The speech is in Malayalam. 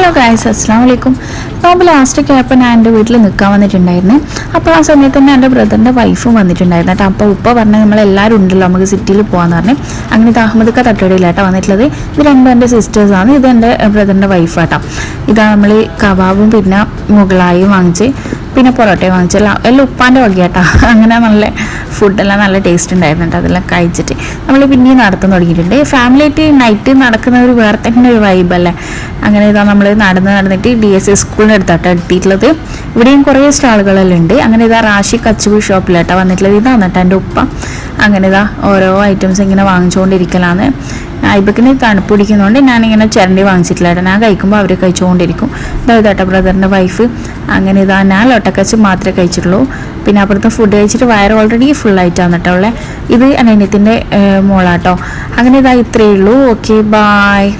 ഹലോ ഗൈസ്, അസ്സലാമു അലൈക്കും. നോമ്പ് ലാസ്റ്റൊക്കെ ആയപ്പോൾ ഞാൻ എൻ്റെ വീട്ടിൽ നിൽക്കാൻ വന്നിട്ടുണ്ടായിരുന്നു. അപ്പോൾ ആ സമയത്ത് തന്നെ എൻ്റെ ബ്രദറിൻ്റെ വൈഫും വന്നിട്ടുണ്ടായിരുന്നു കേട്ടോ. അപ്പോൾ ഉപ്പ പറഞ്ഞാൽ നമ്മളെല്ലാവരും ഉണ്ടല്ലോ, നമുക്ക് സിറ്റിയിൽ പോകാമെന്ന് പറഞ്ഞു. അങ്ങനെ ഇത് അഹമ്മദ്ക്ക തട്ടുകടയിലാട്ടോ വന്നിട്ടുള്ളത്. ഇത് രണ്ടും എൻ്റെ സിസ്റ്റേഴ്സാണ്. ഇത് എൻ്റെ ബ്രദറിൻ്റെ വൈഫാട്ടോ. ഇതാ നമ്മൾ കബാബും പിന്നെ മുഗളായും വാങ്ങിച്ച് പിന്നെ പൊറോട്ടയും വാങ്ങിച്ചല്ല, എല്ലാം ഉപ്പാൻ്റെ വകയാട്ടോ. അങ്ങനെ നല്ല ഫുഡെല്ലാം നല്ല ടേസ്റ്റ് ഉണ്ടായിരുന്നു കേട്ടോ. അതെല്ലാം കഴിച്ചിട്ട് നമ്മൾ പിന്നെയും നടത്താൻ തുടങ്ങിയിട്ടുണ്ട്. ഫാമിലി ആയിട്ട് നൈറ്റ് നടക്കുന്ന ഒരു വേറെ തന്നെ ഒരു വൈബല്ലേ. അങ്ങനെ ഇതാ നമ്മൾ നടന്നിട്ട് DSA സ്കൂളിൻ്റെ അടുത്താട്ടോ എത്തിയിട്ടുള്ളത്. ഇവിടെയും കുറേ സ്റ്റാളുകളെല്ലാം ഉണ്ട്. അങ്ങനെ ഇതാ റാഷി കച്ചുപി ഷോപ്പിലാട്ടോ വന്നിട്ടുള്ളത്. ഇതാണ് കേട്ടോ എൻ്റെ ഉപ്പ. അങ്ങനെ ഇതാ ഓരോ ഐറ്റംസ് ഇങ്ങനെ വാങ്ങിച്ചുകൊണ്ടിരിക്കലാണ്. ഐബക്കിന് തണുപ്പ് പിടിക്കുന്നതുകൊണ്ട് ഞാനിങ്ങനെ ചിരണ്ടി വാങ്ങിച്ചിട്ടില്ല കേട്ടോ. ഞാൻ കഴിക്കുമ്പോൾ അവർ കഴിച്ചുകൊണ്ടിരിക്കും. ഇതാട്ടോ ബ്രദറിൻ്റെ വൈഫ്. അങ്ങനെ ഇതാ ഞാൻ ലൊട്ടക്കച്ച് മാത്രമേ കഴിച്ചിട്ടുള്ളൂ. പിന്നെ അപ്പുറത്ത് ഫുഡ് കഴിച്ചിട്ട് വയറ് ഓൾറെഡി ഫുള്ളായിട്ടാണ് കേട്ടോ ഉള്ളത്. ഇത് അനിയത്തിൻ്റെ മോളാട്ടോ. അങ്ങനെ ഇതാ ഇത്രയേ ഉള്ളൂ. Okay, bye.